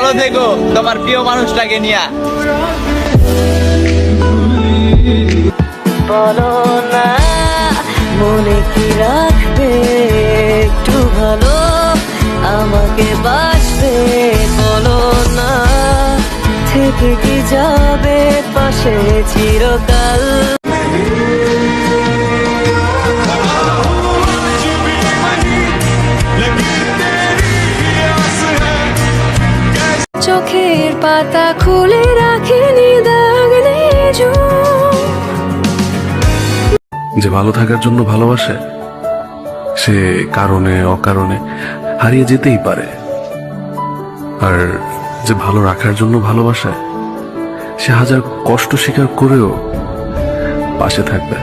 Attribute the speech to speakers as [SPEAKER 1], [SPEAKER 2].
[SPEAKER 1] ভালো থেকো তোমার প্রিয় মানুষটাকে নিয়ে।
[SPEAKER 2] বলো না মনে কি রাখবে, একটু ভালো আমাকে বাসবে। বলো না থেকে কি যাবে পাশে চিরকাল। চোখের পাতা খুলে রাখিনি দাগ নেই জুম।
[SPEAKER 3] যে ভালো থাকার জন্য ভালোবাসে সে কারণে অকারণে হারিয়ে যেতেই পারে, আর যে ভালো রাখার জন্য ভালোবাসে সে হাজার কষ্ট স্বীকার করেও পাশে থাকবে।